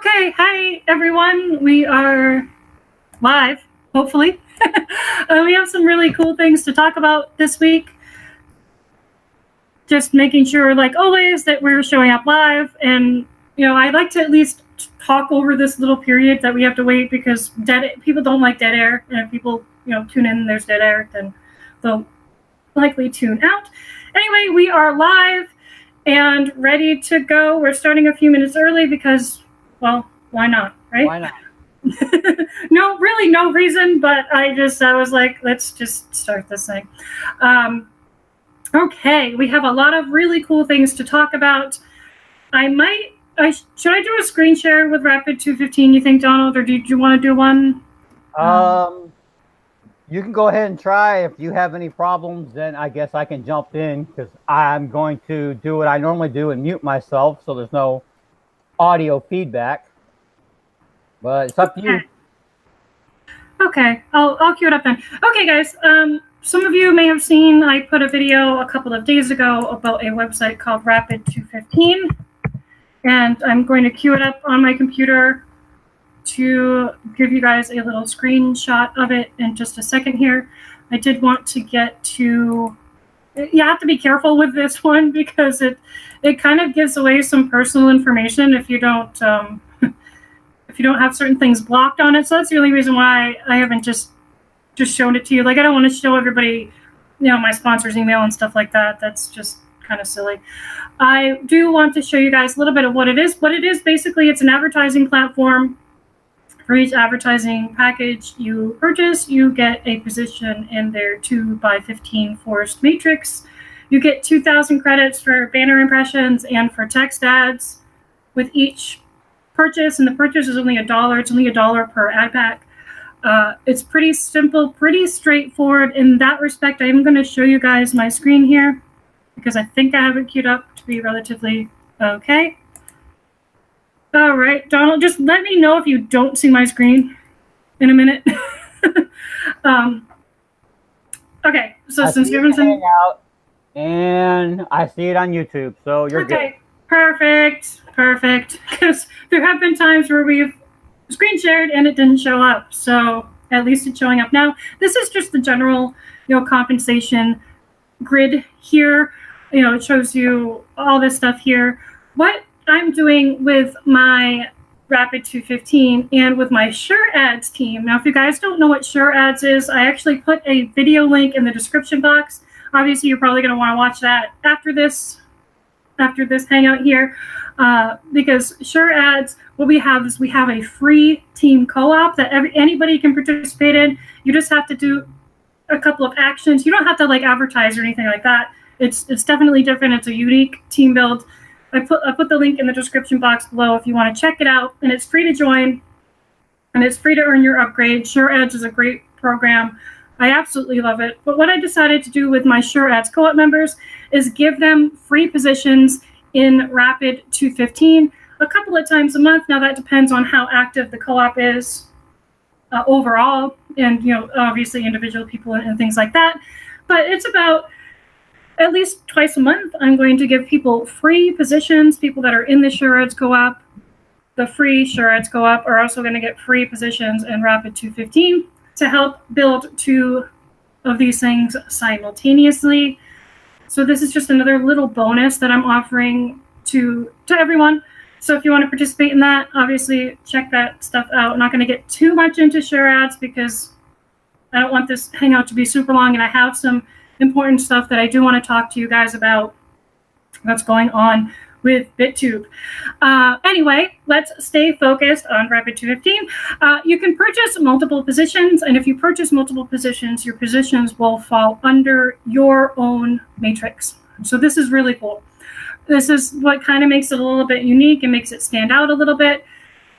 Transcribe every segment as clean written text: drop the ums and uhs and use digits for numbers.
Okay, hi everyone. We are live, hopefully. We have some really cool things to talk about this week. Just making sure, like always, that we're showing up live. And, I'd like to at least talk over this little period that we have to wait because people don't like dead air. And if people, tune in, there's dead air, then they'll likely tune out. Anyway, we are live and ready to go. We're starting a few minutes early because, well, why not, right? Why not? No, really no reason, but I was like, let's just start this thing. Okay, we have a lot of really cool things to talk about. Should I do a screen share with Rapid 215, you think, Donald, or do you want to do one? You can go ahead and try. If you have any problems, then I guess I can jump in because I'm going to do what I normally do and mute myself so there's no audio feedback. But it's up to you. Okay, I'll cue it up then. Okay, guys. Some of you may have seen I put a video a couple of days ago about a website called Rapid 215, and I'm going to cue it up on my computer to give you guys a little screenshot of it in just a second here. I did want to get to. You have to be careful with this one because it kind of gives away some personal information if you don't have certain things blocked on it. So that's the only reason why I haven't just shown it to you. Like, I don't want to show everybody, my sponsor's email and stuff like that. That's just kind of silly. I do want to show you guys a little bit of what it is. What it is, basically, it's an advertising platform. For each advertising package you purchase, you get a position in their 2x15 forced matrix. You get 2,000 credits for banner impressions and for text ads with each purchase, and the purchase is only $1. It's only $1 per ad pack. It's pretty simple, pretty straightforward. In that respect, I am going to show you guys my screen here because I think I have it queued up to be relatively okay. All right, Donald, just let me know if you don't see my screen in a minute. Okay, so since you haven't seen out, and I see it on YouTube, so you're good. Okay, perfect. Because there have been times where we've screen shared and it didn't show up, so at least it's showing up now. This is just the general, compensation grid here. It shows you all this stuff here. What I'm doing with my Rapid 215 and with my SureAds team. Now, if you guys don't know what SureAds is, I actually put a video link in the description box. Obviously, you're probably going to want to watch that after this hangout here, because SureAds, what we have is we have a free team co-op that anybody can participate in. You just have to do a couple of actions. You don't have to advertise or anything like that. It's definitely different. It's a unique team build. I put the link in the description box below if you want to check it out, and it's free to join, and it's free to earn your upgrade. SureAds is a great program. I absolutely love it. But what I decided to do with my SureAds co-op members is give them free positions in Rapid 215 a couple of times a month. Now, that depends on how active the co-op is overall, and obviously individual people and things like that. But it's about at least twice a month, I'm going to give people free positions. People that are in the SureAds co-op, the free SureAds co-op, are also going to get free positions in Rapid 215 to help build 2 of these things simultaneously. So this is just another little bonus that I'm offering to everyone. So if you want to participate in that, obviously check that stuff out. I'm not going to get too much into SureAds because I don't want this hangout to be super long, and I have some important stuff that I do want to talk to you guys about that's going on with BitTube. Anyway, let's stay focused on Rapid 215. You can purchase multiple positions, and if you purchase multiple positions, your positions will fall under your own matrix. So this is really cool. This is what kind of makes it a little bit unique and makes it stand out a little bit.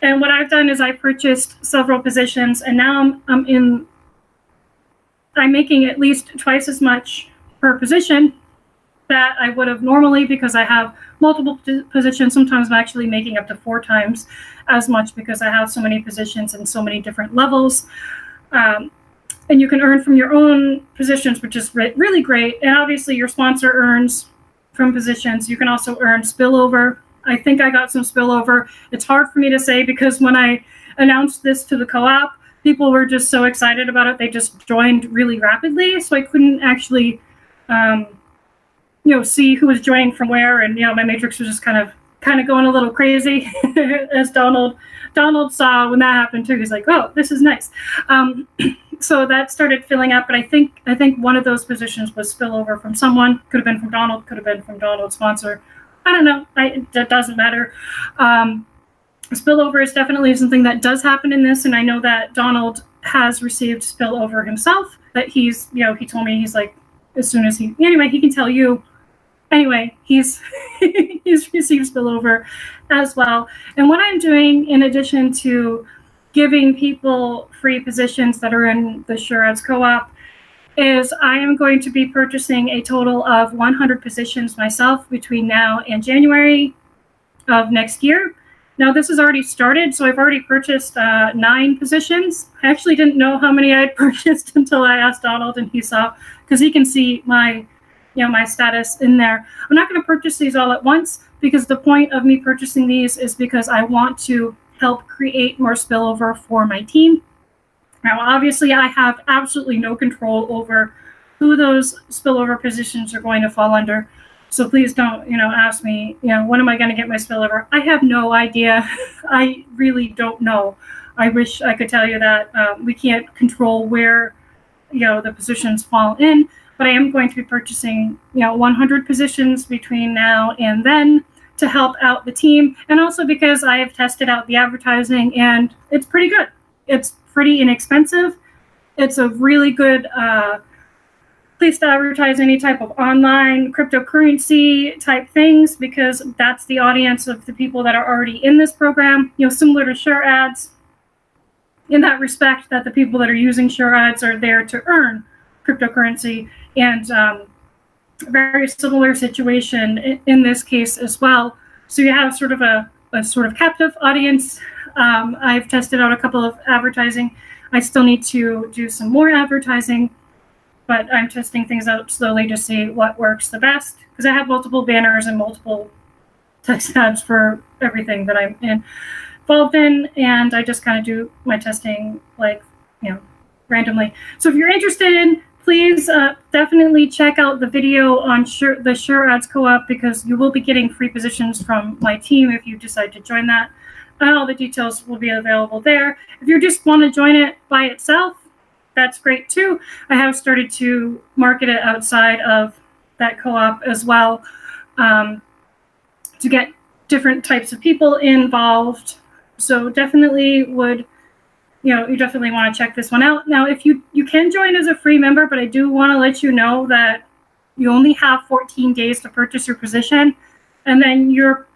And what I've done is I purchased several positions, and now I'm making at least twice as much per position that I would have normally because I have multiple positions. Sometimes I'm actually making up to 4 times as much because I have so many positions and so many different levels. And you can earn from your own positions, which is really great. And obviously your sponsor earns from positions. You can also earn spillover I think I got some spillover. It's hard for me to say because when I announced this to the co-op, people were just so excited about it. They just joined really rapidly. So I couldn't actually, see who was joining from where. And, my matrix was just kind of going a little crazy as Donald saw when that happened too. He's like, oh, this is nice. So that started filling up, but I think one of those positions was spillover from someone. Could have been from Donald, could have been from Donald's sponsor. I don't know. That doesn't matter. Spillover is definitely something that does happen in this, and I know that Donald has received spillover himself. That he told me, he's like, as soon as he can tell you. Anyway, he's received spillover as well. And what I'm doing, in addition to giving people free positions that are in the Sure Ads co-op, is I am going to be purchasing a total of 100 positions myself between now and January of next year. Now, this has already started, so I've already purchased 9 positions. I actually didn't know how many I had purchased until I asked Donald, and he saw, because he can see my status in there. I'm not going to purchase these all at once, because the point of me purchasing these is because I want to help create more spillover for my team. Now, obviously, I have absolutely no control over who those spillover positions are going to fall under. So please don't, ask me, when am I going to get my spillover? I have no idea. I really don't know. I wish I could tell you that. We can't control where, the positions fall in, but I am going to be purchasing, 100 positions between now and then to help out the team. And also because I have tested out the advertising and it's pretty good. It's pretty inexpensive. It's a really good place to advertise any type of online cryptocurrency type things, because that's the audience of the people that are already in this program. Similar to Sure Ads, in that respect, that the people that are using Sure Ads are there to earn cryptocurrency, and very similar situation in this case as well. So you have sort of a sort of captive audience. I've tested out a couple of advertising. I still need to do some more advertising, but I'm testing things out slowly to see what works the best, because I have multiple banners and multiple text ads for everything that I'm involved in, and I just kind of do my testing randomly. So if you're interested, please definitely check out the video on the Sure Ads Co-op, because you will be getting free positions from my team if you decide to join that. And all the details will be available there. If you just want to join it by itself, that's great too. I have started to market it outside of that co-op as well, to get different types of people involved. So definitely you definitely want to check this one out. Now, if you can join as a free member, but I do want to let you know that you only have 14 days to purchase your position, and then your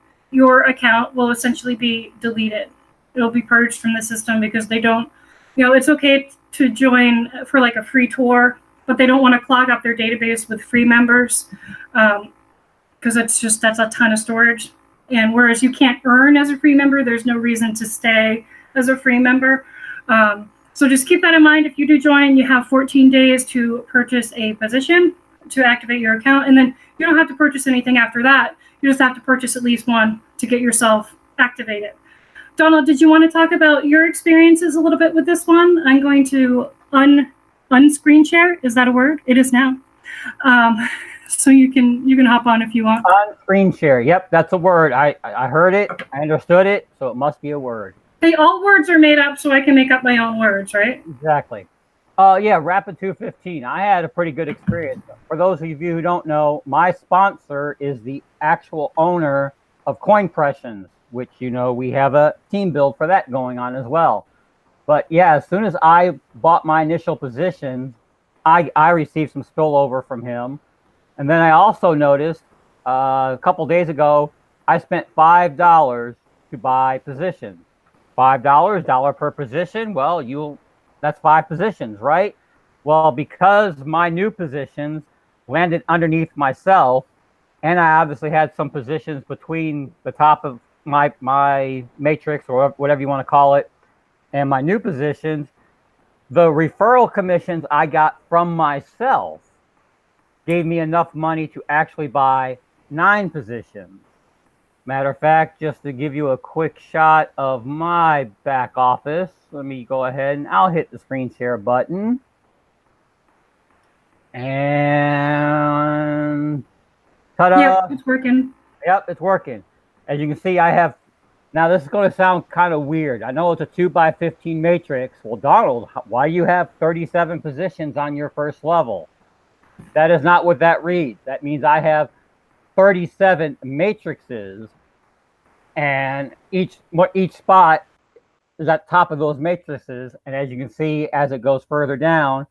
account will essentially be deleted. It'll be purged from the system, because they don't, it's okay to join for like a free tour, but they don't want to clog up their database with free members, because that's a ton of storage. And whereas you can't earn as a free member, there's no reason to stay as a free member. So just keep that in mind. If you do join, you have 14 days to purchase a position to activate your account, and then you don't have to purchase anything after that. You just have to purchase at least one to get yourself activated. Donald, did you want to talk about your experiences a little bit with this one? I'm going to unscreen share. Is that a word? It is now. So you can hop on if you want. Unscreen share. Yep, that's a word. I heard it. I understood it. So it must be a word. Hey, all words are made up, so I can make up my own words, right? Exactly. Yeah, Rapid 215. I had a pretty good experience. For those of you who don't know, my sponsor is the actual owner of Coinpressions, which, we have a team build for that going on as well. But yeah, as soon as I bought my initial position, I received some spillover from him. And then I also noticed a couple days ago, I spent $5 to buy positions. $5 per position. Well, that's 5 positions, right? Well, because my new positions landed underneath myself, and I obviously had some positions between the top of my matrix, or whatever you want to call it, and my new positions, the referral commissions I got from myself gave me enough money to actually buy 9 positions. Matter of fact, just to give you a quick shot of my back office, let me go ahead and I'll hit the screen share button. And ta-da! Yep, it's working. Yep, it's working. As you can see, I have, now this is going to sound kind of weird. I know it's a 2x15 matrix. Well, Donald, why do you have 37 positions on your first level? That is not what that reads. That means I have 37 matrices, and each spot is at the top of those matrices. And as you can see, as it goes further down,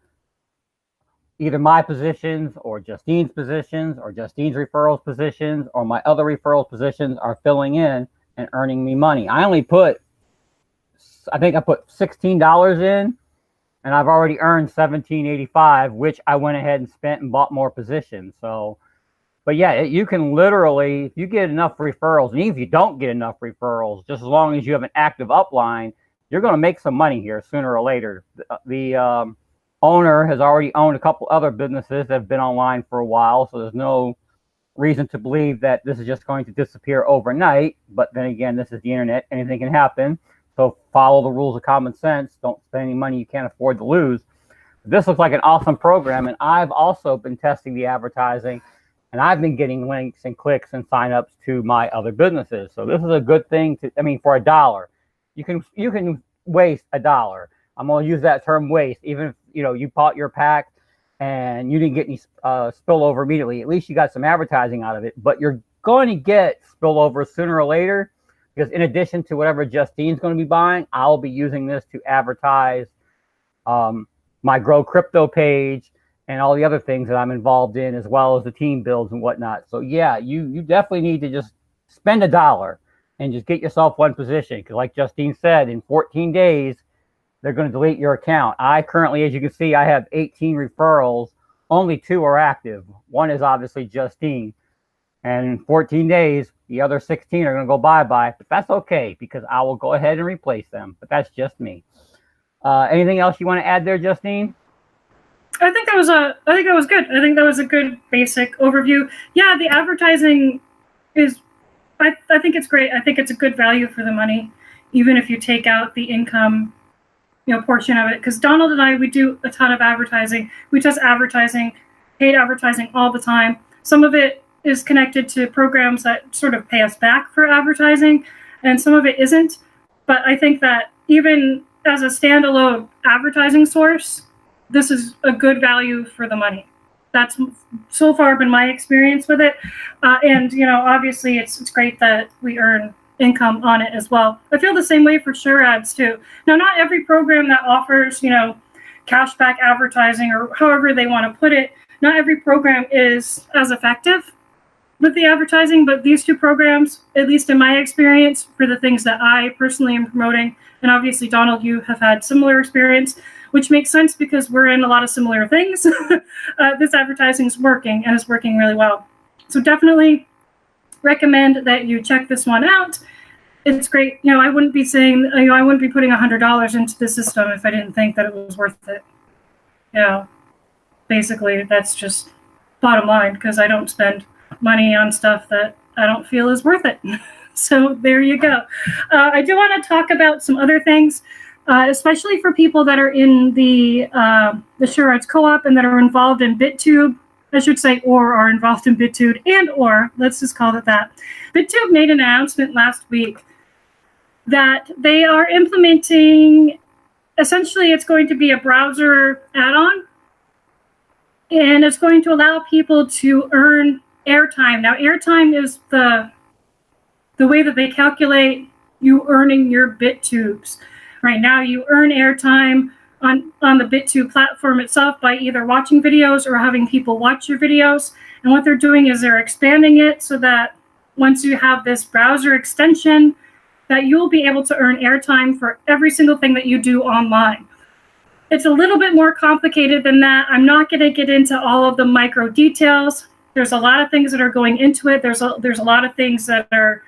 either my positions or Justine's positions or Justine's referrals positions or my other referrals positions are filling in and earning me money. I think I put $16 in, and I've already earned $17.85, which I went ahead and spent and bought more positions. So, but yeah, you can literally, if you get enough referrals, and even if you don't get enough referrals, just as long as you have an active upline, you're going to make some money here sooner or later. The owner has already owned a couple other businesses that have been online for a while, so there's no reason to believe that this is just going to disappear overnight. But then again, this is the internet, anything can happen. So follow the rules of common sense. Don't spend any money you can't afford to lose. This looks like an awesome program, and I've also been testing the advertising, and I've been getting links and clicks and signups to my other businesses. So this is a good thing to, I mean, for $1, you can waste $1. I'm going to use that term waste, even if you bought your pack and you didn't get any spillover immediately. At least you got some advertising out of it, but you're going to get spillover sooner or later, because in addition to whatever Justine's going to be buying, I'll be using this to advertise my Grow Crypto page and all the other things that I'm involved in, as well as the team builds and whatnot. So yeah, you definitely need to just spend $1 and just get yourself one position, because like Justine said, in 14 days, they're going to delete your account. I currently, as you can see, I have 18 referrals. Only 2 are active. One is obviously Justine. And in 14 days, the other 16 are going to go bye-bye. But that's okay, because I will go ahead and replace them. But that's just me. Anything else you want to add there, Justine? I think that was good. I think that was a good basic overview. Yeah, the advertising is, I think it's great. I think it's a good value for the money, even if you take out the income portion of it. Because Donald and I, we do a ton of advertising. We test advertising, paid advertising all the time. Some of it is connected to programs that sort of pay us back for advertising, and some of it isn't. But I think that even as a standalone advertising source, this is a good value for the money. That's so far been my experience with it. And obviously it's great that we earn income on it as well. I feel the same way for Sure Ads too. Now, not every program that offers, cashback advertising, or however they want to put it, not every program is as effective with the advertising, but these two programs, at least in my experience, for the things that I personally am promoting, and obviously Donald, you have had similar experience, which makes sense because we're in a lot of similar things. This advertising is working, and it's working really well. So definitely recommend that you check this one out. It's great. I wouldn't be saying, I wouldn't be putting $100 into the system if I didn't think that it was worth it. Basically, that's just bottom line, because I don't spend money on stuff that I don't feel is worth it. So there you go. I do want to talk about some other things, especially for people that are in the Sure Ads Co-op and that are involved in BitTube. I should say, or are involved in BitTube, or let's just call it that. BitTube made an announcement last week that they are implementing, essentially it's going to be a browser add-on, and it's going to allow people to earn airtime. Now, airtime is the way that they calculate you earning your BitTubes. Right now, you earn airtime on the BitTube platform itself by either watching videos or having people watch your videos. And what they're doing is they're expanding it so that once you have this browser extension, that you'll be able to earn airtime for every single thing that you do online. It's a little bit more complicated than that. I'm not going to get into all of the micro details. There's a lot of things that are going into it. There's a lot of things that are,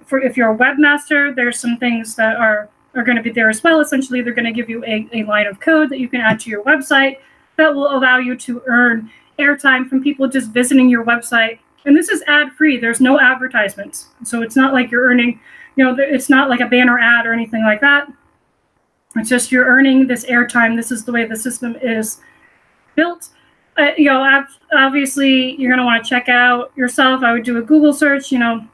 for if you're a webmaster, there's some things that are going to be there as well. Essentially, they're going to give you a line of code that you can add to your website that will allow you to earn airtime from people just visiting your website And this is ad free. There's no advertisements. So it's not like you're earning, it's not like a banner ad or anything like that. It's just you're earning this airtime. This is the way the system is built. Obviously, you're going to want to check out yourself. I would do a Google search, do a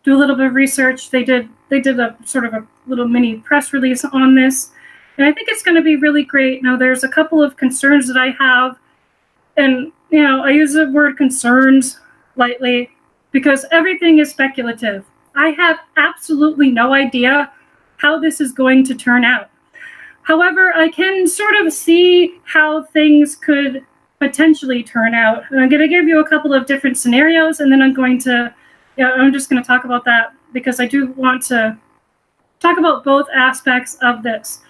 little bit of research. They did a sort of a little mini press release on this. And I think it's going to be really great. Now, there's a couple of concerns that I have. And, I use the word concerns lightly because everything is speculative. I have absolutely no idea how this is going to turn out. However, I can sort of see how things could potentially turn out. And I'm going to give you a couple of different scenarios, and then I'm just going to talk about that because I do want to talk about both aspects of this,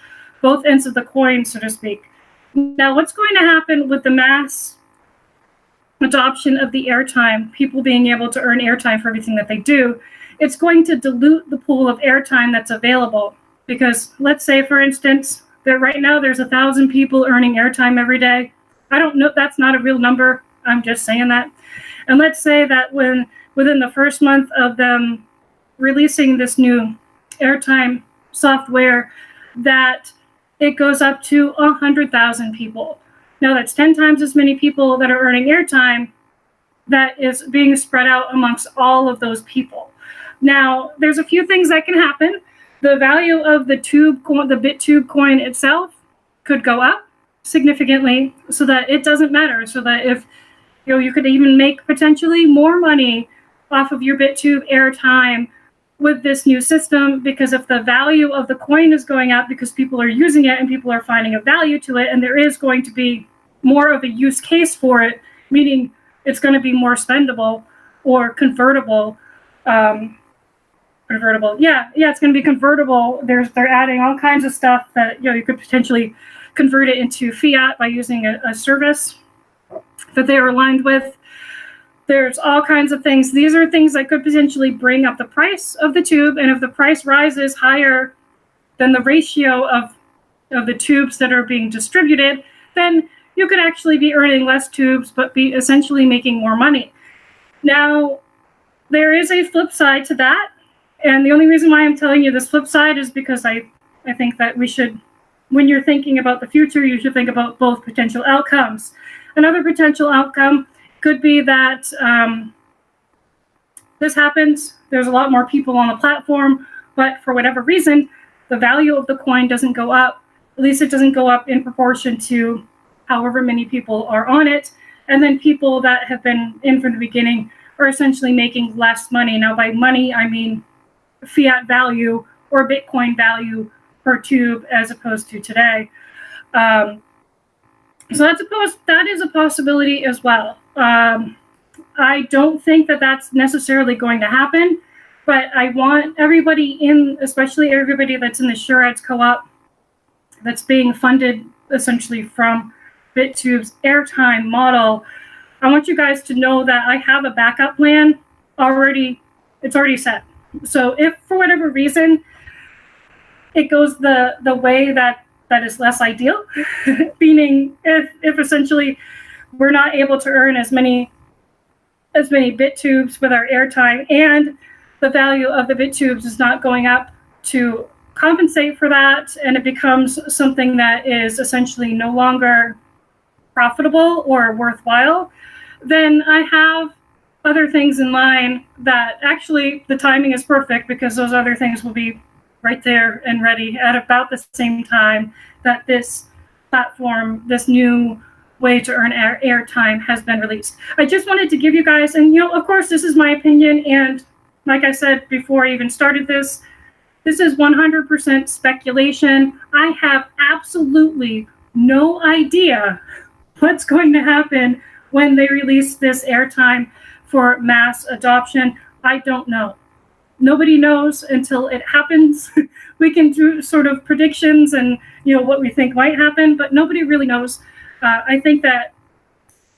both ends of the coin, so to speak. Now, what's going to happen with the mass adoption of the airtime, people being able to earn airtime for everything that they do, it's going to dilute the pool of airtime that's available. Because let's say, for instance, that right now there's 1,000 people earning airtime every day. I don't know, that's not a real number. I'm just saying that. And let's say that within the first month of them releasing this new airtime software, that it goes up to 100,000 people. Now that's 10 times as many people that are earning airtime that is being spread out amongst all of those people. Now, there's a few things that can happen. The value of the BitTube coin itself could go up significantly so that it doesn't matter. So that if you could even make potentially more money off of your BitTube airtime with this new system, because if the value of the coin is going up because people are using it and people are finding a value to it, and there is going to be more of a use case for it, meaning it's going to be more spendable or convertible. It's going to be convertible. They're adding all kinds of stuff that you could potentially convert it into fiat by using a service that they are aligned with. There's all kinds of things. These are things that could potentially bring up the price of the tube, and if the price rises higher than the ratio of the tubes that are being distributed, then you could actually be earning less tubes but be essentially making more money. Now, there is a flip side to that. And the only reason why I'm telling you this flip side is because I think that we should, when you're thinking about the future, you should think about both potential outcomes. Another potential outcome could be that this happens, there's a lot more people on the platform, but for whatever reason, the value of the coin doesn't go up. At least it doesn't go up in proportion to however many people are on it. And then people that have been in from the beginning are essentially making less money. Now, by money, I mean fiat value or Bitcoin value per tube as opposed to today. So that is a possibility as well. I don't think that that's necessarily going to happen, but I want everybody especially everybody that's in the SureAds co-op that's being funded essentially from BitTube's airtime model, I want you guys to know that I have a backup plan already. It's already set. So if for whatever reason it goes the way that is less ideal, meaning if essentially we're not able to earn as many BitTubes with our airtime, and the value of the BitTubes is not going up to compensate for that, and it becomes something that is essentially no longer profitable or worthwhile, then I have other things in line that actually the timing is perfect, because those other things will be right there and ready at about the same time that this platform, this new way to earn airtime has been released. I just wanted to give you guys, and of course this is my opinion, and like I said before I even started this is 100% speculation. I have absolutely no idea what's going to happen when they release this airtime for mass adoption. I don't know. Nobody knows until it happens. We can do sort of predictions and what we think might happen, but nobody really knows. I think that,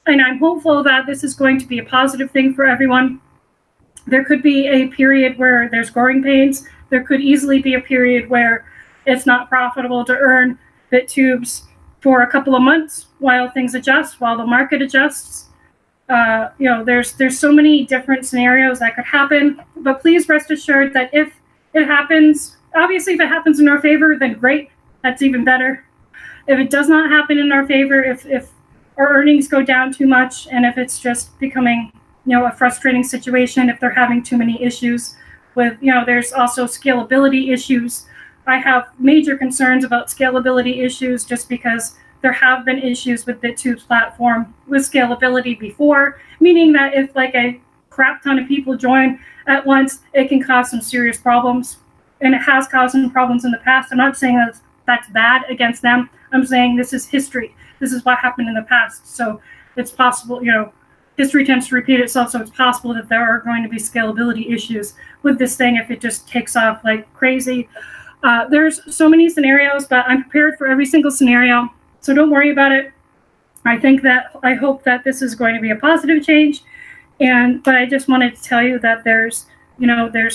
and I'm hopeful that this is going to be a positive thing for everyone. There could be a period where there's growing pains. There could easily be a period where it's not profitable to earn BitTubes for a couple of months while things adjust, while the market adjusts. There's so many different scenarios that could happen, but please rest assured that if it happens, obviously if it happens in our favor, then great, that's even better. If it does not happen in our favor, if our earnings go down too much, and if it's just becoming, a frustrating situation, if they're having too many issues with, there's also scalability issues. I have major concerns about scalability issues just because there have been issues with BitTube's platform with scalability before, meaning that if like a crap ton of people join at once, it can cause some serious problems. And it has caused some problems in the past. I'm not saying that's bad against them. I'm saying this is history. This is what happened in the past. So it's possible, history tends to repeat itself. So it's possible that there are going to be scalability issues with this thing if it just takes off like crazy. There's so many scenarios, but I'm prepared for every single scenario. So don't worry about it. I hope that this is going to be a positive change. But I just wanted to tell you that there's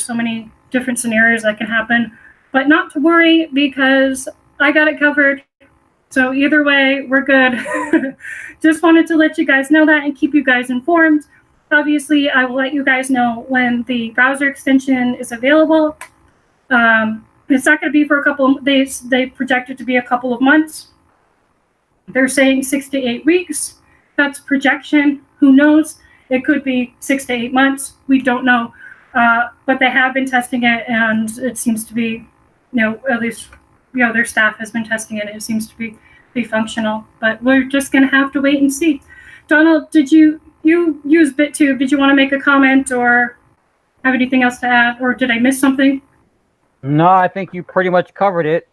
so many different scenarios that can happen, but not to worry because I got it covered. So either way, we're good. Just wanted to let you guys know that and keep you guys informed. Obviously, I will let you guys know when the browser extension is available. It's not going to be for a couple of days. They project it to be a couple of months. They're saying 6 to 8 weeks. That's projection. Who knows? It could be 6 to 8 months. We don't know. But they have been testing it, and it seems to be, at least, their staff has been testing it. It seems to be functional. But we're just going to have to wait and see. Donald, did you use BitTube? Did you want to make a comment or have anything else to add? Or did I miss something? No, I think you pretty much covered it.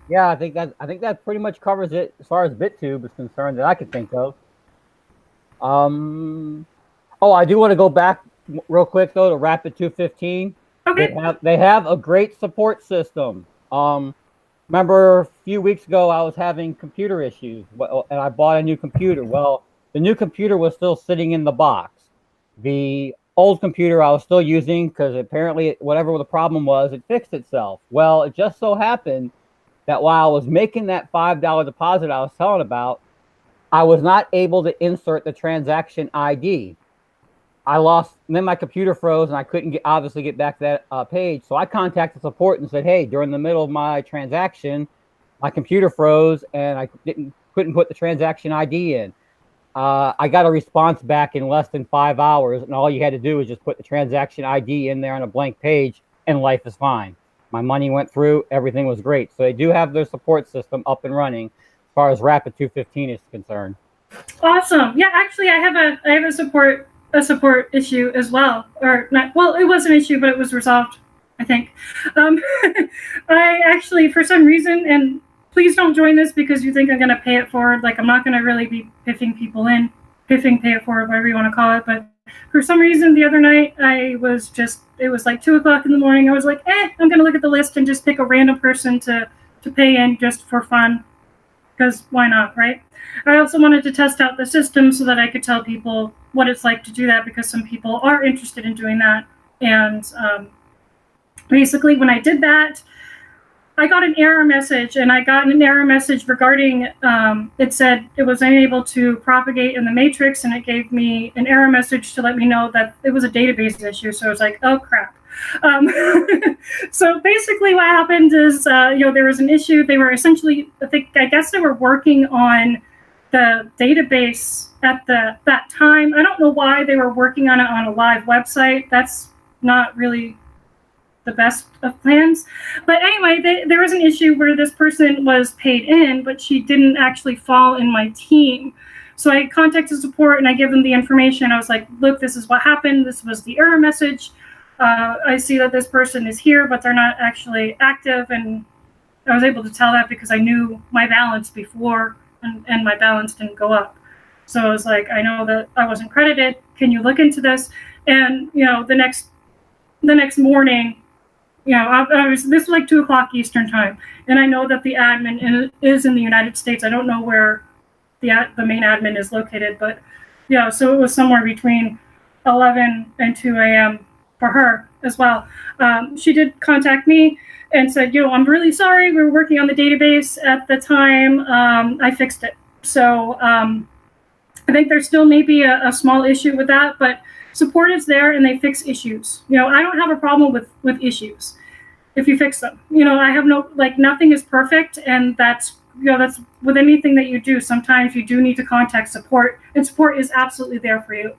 Yeah, I think that pretty much covers it as far as BitTube is concerned that I could think of. Oh, I do want to go back real quick though to Rapid 215. Okay. They have a great support system. Remember a few weeks ago I was having computer issues, and I bought a new computer. Well, the new computer was still sitting in the box. The old computer I was still using because apparently whatever the problem was, it fixed itself. Well, it just so happened that while I was making that $5 deposit I was telling about, I was not able to insert the transaction ID. I lost, and then my computer froze, and I couldn't obviously get back to that page. So I contacted support and said, "Hey, during the middle of my transaction, my computer froze, and I couldn't put the transaction ID in." I got a response back in less than 5 hours, and all you had to do was just put the transaction ID in there on a blank page, and life is fine. My money went through, everything was great. So they do have their support system up and running as far as Rapid 215 is concerned. Awesome. Yeah, actually, I have a support issue as well, or not. Well, it was an issue, but it was resolved, I think. I actually, for some reason, and please don't join this because you think I'm going to pay it forward. Like, I'm not going to really be piffing people in, pay it forward, whatever you want to call it. But for some reason, the other night, it was like 2 o'clock in the morning. I was like, I'm going to look at the list and just pick a random person to pay in just for fun. Because why not, right? I also wanted to test out the system so that I could tell people what it's like to do that, because some people are interested in doing that. And basically, when I did that, I got an error message, and I got an error message regarding, it said it was unable to propagate in the matrix, and it gave me an error message to let me know that it was a database issue. So I was like, oh, crap. So basically what happened is, there was an issue. They were essentially, I guess they were working on the database at that time. I don't know why they were working on it on a live website. That's not really the best of plans. But anyway, there was an issue where this person was paid in, but she didn't actually fall in my team. So I contacted support and I gave them the information. I was like, look, this is what happened. This was the error message. I see that this person is here, but they're not actually active. And I was able to tell that because I knew my balance before, and my balance didn't go up. So I was like, I know that I wasn't credited. Can you look into this? And, the next morning, this was like 2 o'clock Eastern time. And I know that the admin is in the United States. I don't know where the main admin is located, but yeah, so it was somewhere between 11 and 2 a.m. for her as well. She did contact me and said, I'm really sorry. We were working on the database at the time. I fixed it. So I think there still may be a small issue with that, but support is there and they fix issues. I don't have a problem with issues if you fix them. I have nothing is perfect, and that's with anything that you do. Sometimes you do need to contact support, and support is absolutely there for you.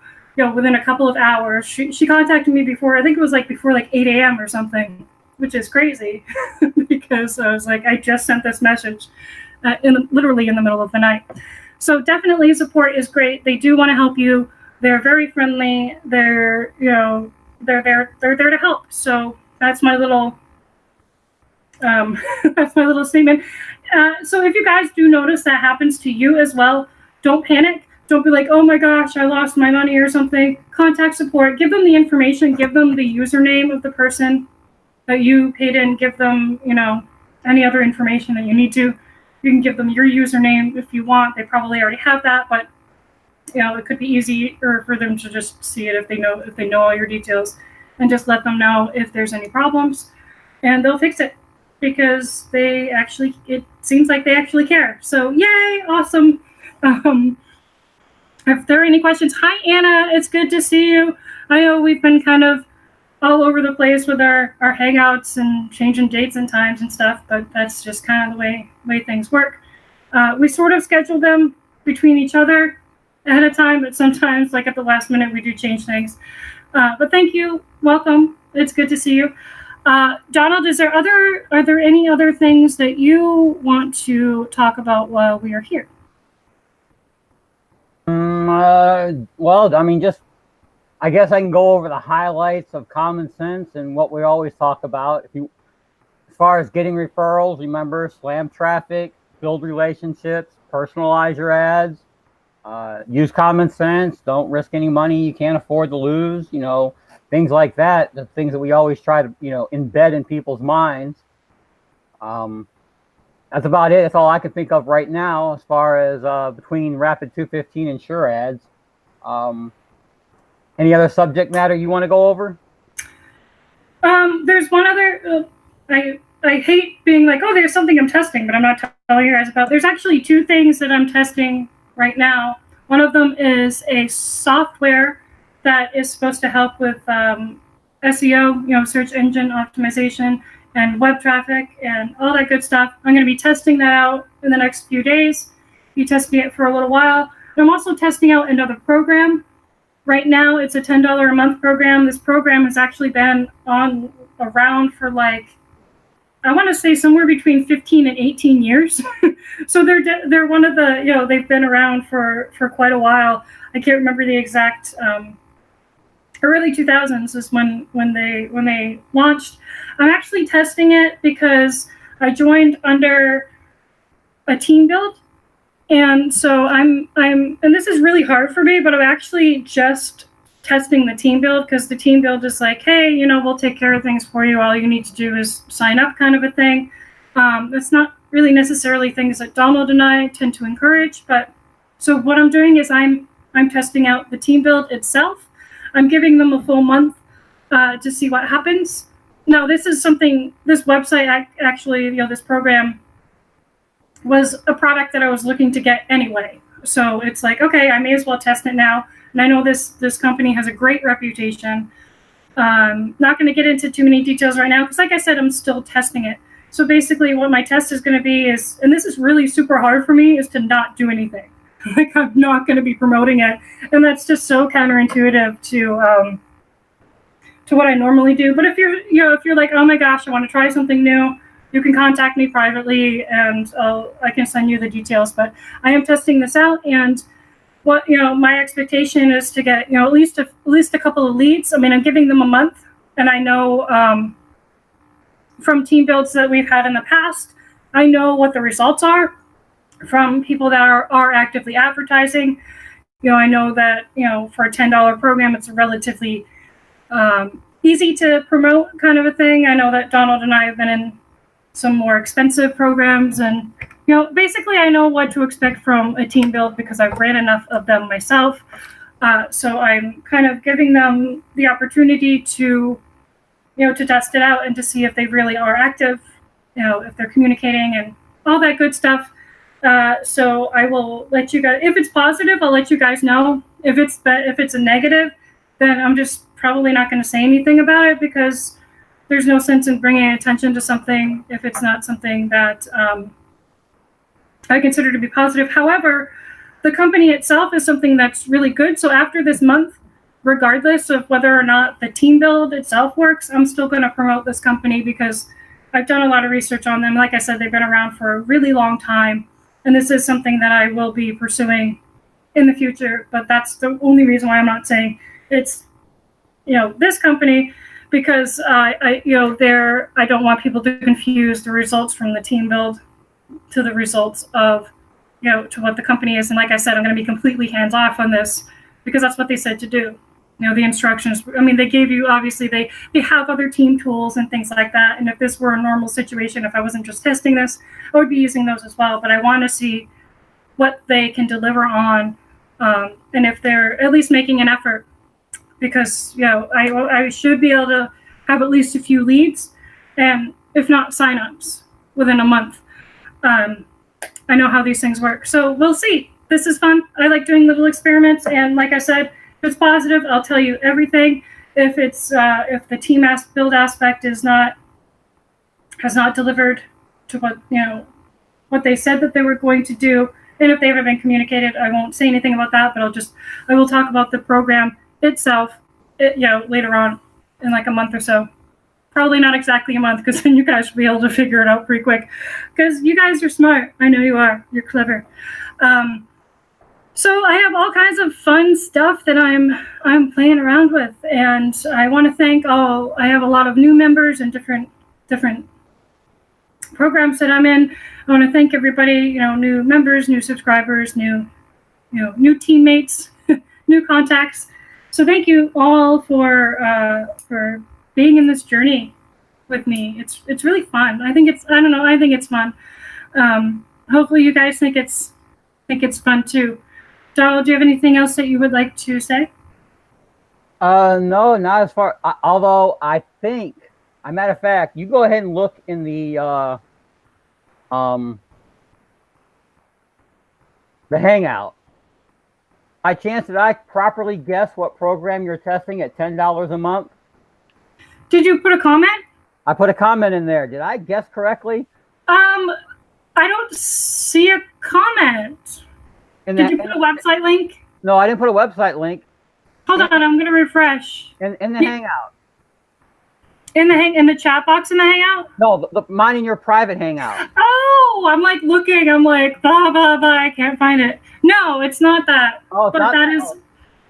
Within a couple of hours. She contacted me before, I think it was before 8 a.m. or something, which is crazy because I was I just sent this message literally in the middle of the night. So definitely support is great. They do want to help you. They're very friendly. They're there to help. So that's my little statement. So if you guys do notice that happens to you as well, don't panic. Don't be oh my gosh, I lost my money or something. Contact support. Give them the information. Give them the username of the person that you paid in. Give them, any other information that you need to. You can give them your username if you want. They probably already have that, but it could be easier for them to just see it if they know all your details, and just let them know if there's any problems, and they'll fix it because it seems like they actually care. So yay, awesome. If there are any questions, hi Anna, it's good to see you. I know we've been kind of all over the place with our hangouts and changing dates and times and stuff, but that's just kind of the way things work. We sort of schedule them between each other ahead of time, but sometimes at the last minute we do change things. But thank you, welcome. It's good to see you. Donald, are there any other things that you want to talk about while we are here? Well, I guess I can go over the highlights of Common Sense and what we always talk about. As far as getting referrals, remember, slam traffic, build relationships, personalize your ads, use common sense, don't risk any money you can't afford to lose, things like that, the things that we always try to, embed in people's minds. That's about it. That's all I can think of right now as far as between Rapid 215 and Sure Ads. Any other subject matter you want to go over? There's one other. I hate being there's something I'm testing, but I'm not telling you guys about. There's actually two things that I'm testing right now. One of them is a software that is supposed to help with SEO, search engine optimization, and web traffic and all that good stuff. I'm going to be testing that out in the next few days. Be testing it for a little while. I'm also testing out another program. Right now, it's a $10 a month program. This program has actually been around for I want to say somewhere between 15 and 18 years. So they're one of the, they've been around for quite a while. I can't remember the exact early 2000s is when they launched. I'm actually testing it because I joined under a team build, and so I'm and this is really hard for me, but I'm actually just testing the team build because the team build is hey, we'll take care of things for you. All you need to do is sign up, kind of a thing. It's not really necessarily things that Donald and I tend to encourage, but so what I'm doing is I'm testing out the team build itself. I'm giving them a full month to see what happens. Now, this website actually, this program was a product that I was looking to get anyway. So it's okay, I may as well test it now. And I know this company has a great reputation. Not going to get into too many details right now because, like I said, I'm still testing it. So basically what my test is going to be is, and this is really super hard for me, is to not do anything. I'm not going to be promoting it. And that's just so counterintuitive to what I normally do. But if you're oh my gosh, I want to try something new, you can contact me privately and I can send you the details. But I am testing this out, and what my expectation is to get at least a couple of leads. I mean, I'm giving them a month, and I know from team builds that we've had in the past, I know what the results are from people that are actively advertising. I know that for a $10 program, it's a relatively easy to promote kind of a thing. I know that Donald and I have been in some more expensive programs, and basically I know what to expect from a team build because I've ran enough of them myself. So I'm kind of giving them the opportunity to to test it out and to see if they really are active, if they're communicating and all that good stuff. So I will let you guys. If it's positive, I'll let you guys know. If it's a negative, then I'm just probably not going to say anything about it because there's no sense in bringing attention to something if it's not something that I consider to be positive. However, the company itself is something that's really good. So after this month, regardless of whether or not the team build itself works, I'm still going to promote this company because I've done a lot of research on them. Like I said, they've been around for a really long time, and this is something that I will be pursuing in the future. But that's the only reason why I'm not saying it's, this company, because I don't want people to confuse the results from the team build to the results of, to what the company is. And like I said, I'm going to be completely hands off on this because that's what they said to do. The instructions, I mean, they gave you, obviously, they have other team tools and things like that. And if this were a normal situation, if I wasn't just testing this, I would be using those as well. But I want to see what they can deliver on, and if they're at least making an effort. Because, I should be able to have at least a few leads, and if not signups within a month. I know how these things work. So we'll see. This is fun. I like doing little experiments. And like I said, if it's positive, I'll tell you everything. If it's if the team build aspect has not delivered to what they said that they were going to do, and if they haven't been communicated, I won't say anything about that. But I will talk about the program itself, later on in like a month or so. Probably not exactly a month, because then you guys will be able to figure it out pretty quick. Because you guys are smart. I know you are. You're clever. So I have all kinds of fun stuff that I'm playing around with, and I want to thank all. I have a lot of new members and different programs that I'm in. I want to thank everybody. New members, new subscribers, new teammates, new contacts. So thank you all for being in this journey with me. It's really fun. I think it's fun. Hopefully you guys think it's fun too. Donald, do you have anything else that you would like to say? No, not as far. Although I think, a matter of fact, you go ahead and look in the Hangout. By chance, did I properly guess what program you're testing at $10 a month? Did you put a comment? I put a comment in there. Did I guess correctly? I don't see a comment. Did you put a website link? No, I didn't put a website link. Hold on, I'm gonna refresh. In the Hangout. In the chat box in the Hangout? No, mine in your private Hangout. Oh, I'm like looking. I'm like, blah, blah, blah. I can't find it. No, it's not that. Oh, but that is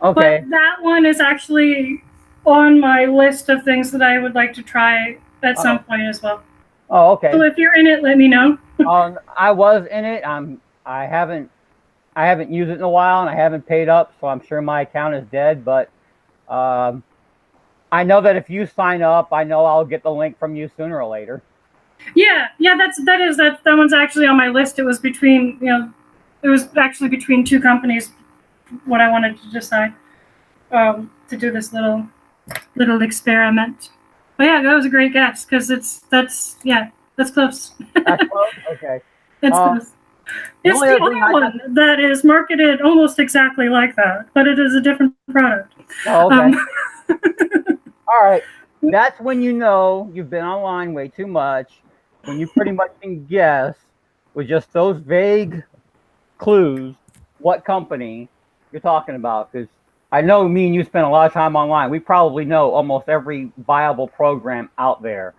okay. But that one is actually on my list of things that I would like to try at some point as well. Oh, okay. So if you're in it, let me know. I was in it. I haven't used it in a while, and I haven't paid up, so I'm sure my account is dead. But I know that if you sign up, I know I'll get the link from you sooner or later. Yeah. That one's actually on my list. It was between between two companies. What I wanted to decide to do this little experiment. But yeah, that was a great guess because that's close. That's close? Okay. That's close. It's the other one that is marketed almost exactly like that, but it is a different product. Oh, okay. All right. That's when you know you've been online way too much, when you pretty much can guess with just those vague clues what company you're talking about. Because I know me and you spend a lot of time online. We probably know almost every viable program out there.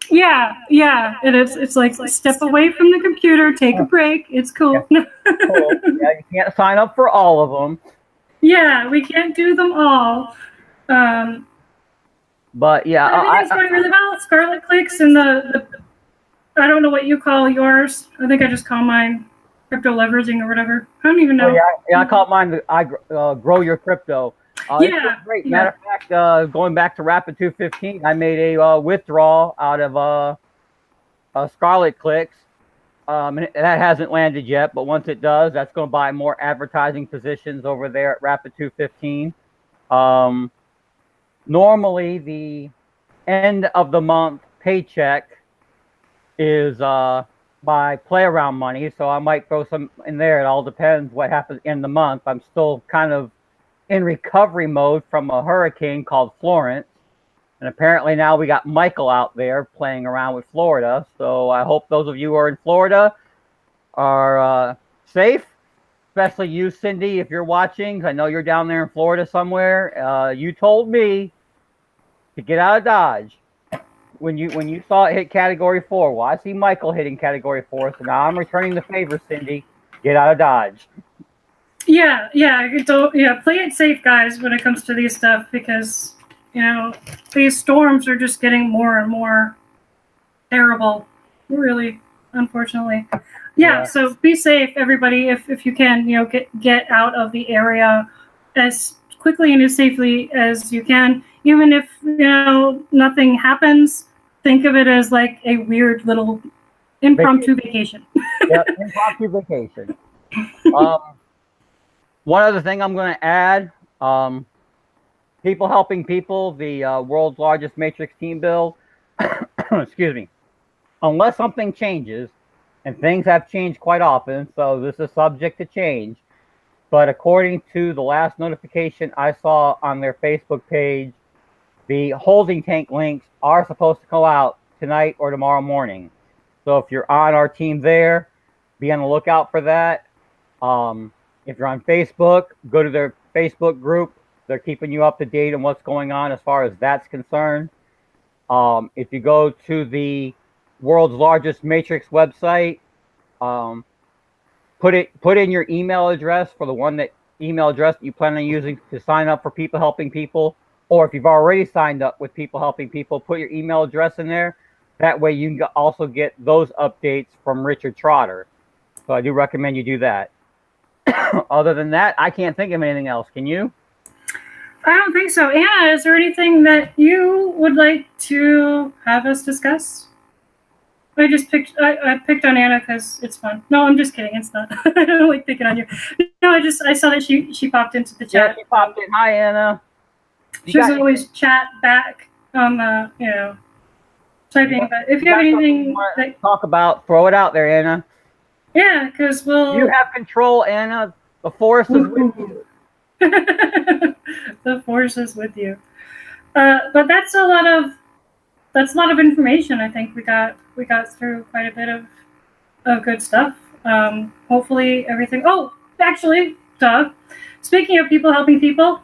Yeah, it is. It's like step away from the computer, take a break. It's cool. Yeah. Cool. Yeah, you can't sign up for all of them. Yeah, we can't do them all. But yeah, I think it's going really well. Scarlet Clicks and the I don't know what you call yours. I think I just call mine crypto leveraging or whatever. I don't even know. Oh, yeah, I call mine Grow Your Crypto. Yeah, great. Yeah. Matter of fact, going back to Rapid 215, I made a withdrawal out of Scarlet Clicks. And that hasn't landed yet, but once it does, that's going to buy more advertising positions over there at Rapid 215. Normally, the end of the month paycheck is by play around money, so I might throw some in there. It all depends what happens in the month. I'm still kind of in recovery mode from a hurricane called Florence. And apparently now we got Michael out there playing around with Florida. So I hope those of you who are in Florida are safe, especially you, Cindy, if you're watching. I know you're down there in Florida somewhere. You told me to get out of Dodge when you saw it hit Category 4. Well, I see Michael hitting Category 4, so now I'm returning the favor, Cindy. Get out of Dodge. Yeah, play it safe, guys, when it comes to these stuff, because these storms are just getting more and more terrible, really, unfortunately. Yeah, so be safe, everybody, if you can, get out of the area as quickly and as safely as you can. Even if, nothing happens, think of it as like a weird little impromptu vacation. Yep, impromptu vacation. One other thing I'm going to add, people helping people, the world's largest matrix team build, excuse me, unless something changes, and things have changed quite often, so this is subject to change, but according to the last notification I saw on their Facebook page, the holding tank links are supposed to go out tonight or tomorrow morning. So if you're on our team there, be on the lookout for that. If you're on Facebook, go to their Facebook group. They're keeping you up to date on what's going on as far as that's concerned. If you go to the world's largest matrix website, put in your email address for the email address that you plan on using to sign up for People Helping People. Or if you've already signed up with People Helping People, put your email address in there. That way you can also get those updates from Richard Trotter. So I do recommend you do that. Other than that, I can't think of anything else. Can you? I don't think so. Anna, is there anything that you would like to have us discuss? I picked on Anna because it's fun. No, I'm just kidding. It's not. I don't like picking on you. No, I saw that she popped into the chat. Yeah, she popped in. Hi, Anna. She doesn't always chat back on the, typing. But if you have anything to talk about, throw it out there, Anna. Yeah, because You have control, Anna. The force is with you. The force is with you. But that's a lot of information. I think we got through quite a bit of good stuff. Hopefully everything. Oh, actually, speaking of People Helping People,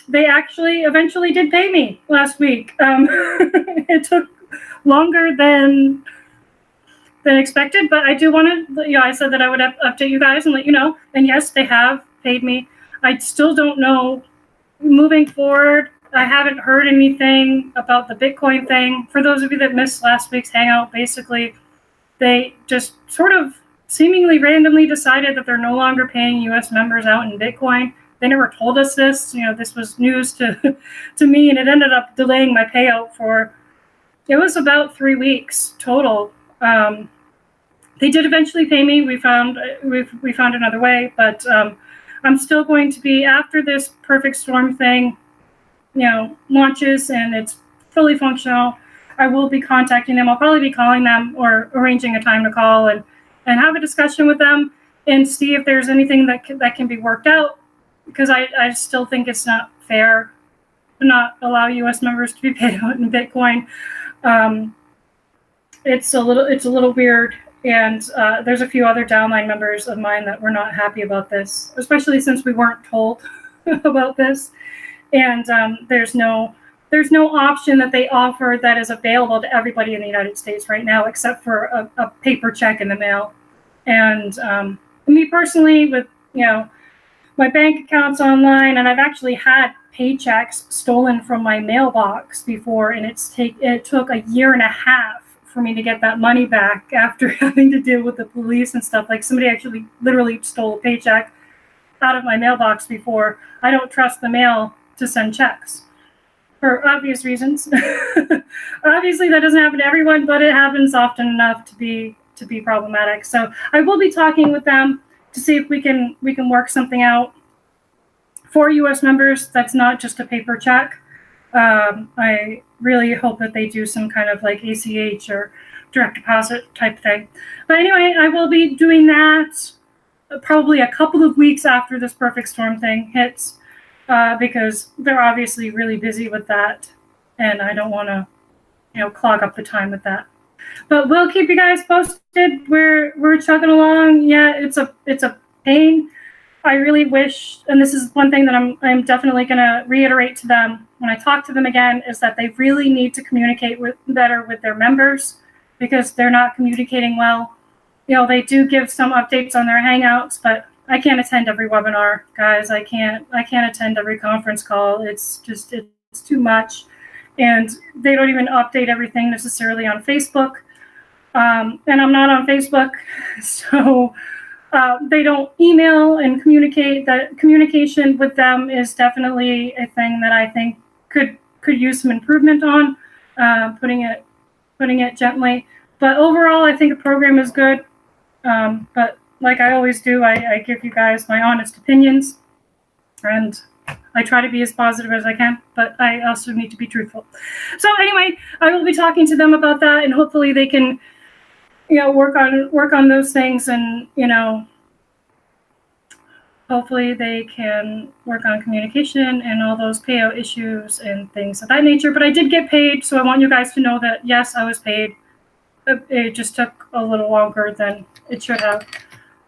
they actually eventually did pay me last week. It took longer than expected, but I do want to, I said that I would update you guys and let you know. And yes, they have paid me. I still don't know. Moving forward, I haven't heard anything about the Bitcoin thing. For those of you that missed last week's hangout, basically, they just sort of seemingly randomly decided that they're no longer paying U.S. members out in Bitcoin. They never told us this. This was news to me, and it ended up delaying my payout for, it was about 3 weeks total. They did eventually pay me. We found another way, but I'm still going to be, after this Perfect Storm thing, launches and it's fully functional, I will be contacting them. I'll probably be calling them or arranging a time to call and have a discussion with them and see if there's anything that can be worked out, because I still think it's not fair to not allow U.S. members to be paid out in Bitcoin. It's a little weird, and there's a few other downline members of mine that were not happy about this, especially since we weren't told about this. And there's no option that they offer that is available to everybody in the United States right now, except for a paper check in the mail. And me personally, with my bank accounts online, and I've actually had paychecks stolen from my mailbox before, and it took a year and a half for me to get that money back after having to deal with the police and stuff. Like, somebody actually literally stole a paycheck out of my mailbox before. I don't trust the mail to send checks for obvious reasons. Obviously that doesn't happen to everyone, but it happens often enough to be problematic. So I will be talking with them to see if we can work something out for U.S. members that's not just a paper check. I really hope that they do some kind of like ACH or direct deposit type thing. But anyway, I will be doing that probably a couple of weeks after this Perfect Storm thing hits, because they're obviously really busy with that, and I don't want to, clog up the time with that. But we'll keep you guys posted. We're chugging along. Yeah, it's a pain. I really wish, and this is one thing that I'm definitely going to reiterate to them when I talk to them again, is that they really need to communicate better with their members, because they're not communicating well. They do give some updates on their Hangouts, but I can't attend every webinar, guys. I can't attend every conference call. It's too much. And they don't even update everything necessarily on Facebook. And I'm not on Facebook, so they don't email and communicate. That communication with them is definitely a thing that I think could use some improvement on, putting it gently. But overall, I think the program is good. But like I always do, I give you guys my honest opinions, and I try to be as positive as I can, but I also need to be truthful. So anyway, I will be talking to them about that, and hopefully they can, work on those things, and hopefully they can work on communication and all those payout issues and things of that nature. But I did get paid, so I want you guys to know that yes, I was paid. It just took a little longer than it should have.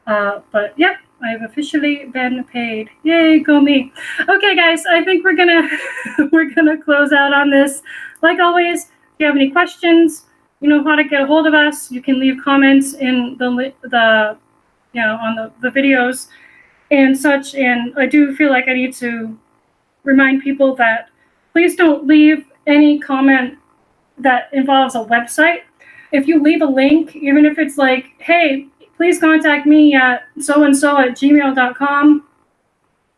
But yep, I've officially been paid. Yay, go me. Okay, guys, I think we're gonna close out on this. Like always, if you have any questions, you know how to get a hold of us. You can leave comments in the on the videos and such. And I do feel like I need to remind people that please don't leave any comment that involves a website. If you leave a link, even if it's like, hey, please contact me at so-and-so@gmail.com.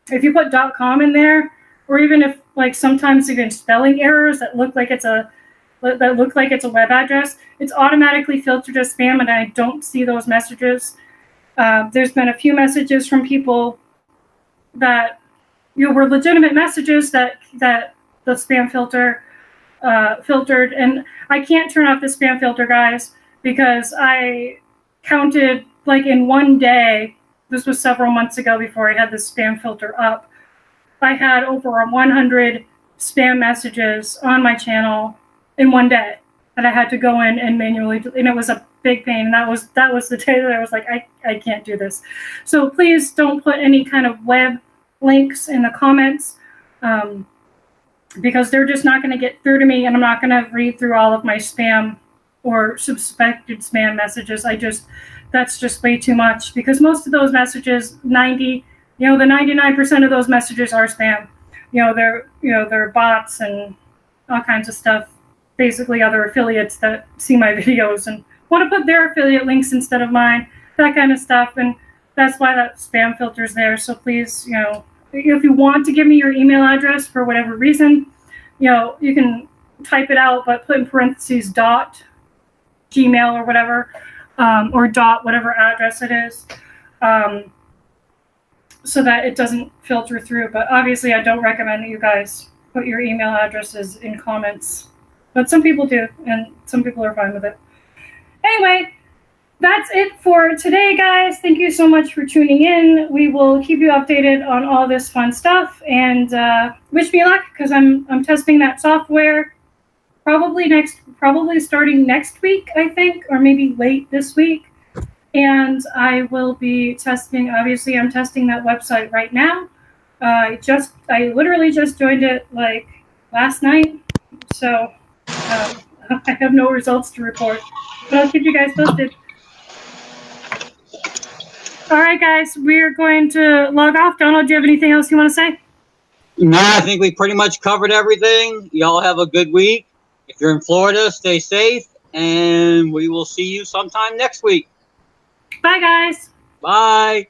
If you put .com in there, or even if sometimes even spelling errors that look like it's a web address, it's automatically filtered as spam, and I don't see those messages. There's been a few messages from people that were legitimate messages that the spam filter filtered, and I can't turn off the spam filter, guys, because I counted in one day. This was several months ago before I had the spam filter up. I had over 100 spam messages on my channel in one day that I had to go in and manually, and it was a big pain. And that was the day that I was like, I can't do this. So please don't put any kind of web links in the comments, because they're just not going to get through to me, and I'm not going to read through all of my spam or suspected spam messages. That's just way too much, because most of those messages, the 99% of those messages are spam. They're bots and all kinds of stuff. Basically, other affiliates that see my videos and want to put their affiliate links instead of mine, that kind of stuff. And that's why that spam filter's there. So please, if you want to give me your email address for whatever reason, you can type it out, but put in parentheses .gmail or whatever, or whatever address it is, so that it doesn't filter through. But obviously, I don't recommend that you guys put your email addresses in comments. But some people do, and some people are fine with it. Anyway, that's it for today, guys. Thank you so much for tuning in. We will keep you updated on all this fun stuff, and wish me luck, because I'm testing that software probably starting next week, I think, or maybe late this week. And I will be testing. Obviously, I'm testing that website right now. I literally just joined it last night, so I have no results to report, but I'll keep you guys posted. All right, guys, we're going to log off. Donald, do you have anything else you want to say? No, I think we pretty much covered everything. Y'all have a good week. If you're in Florida, stay safe, and we will see you sometime next week. Bye, guys. Bye.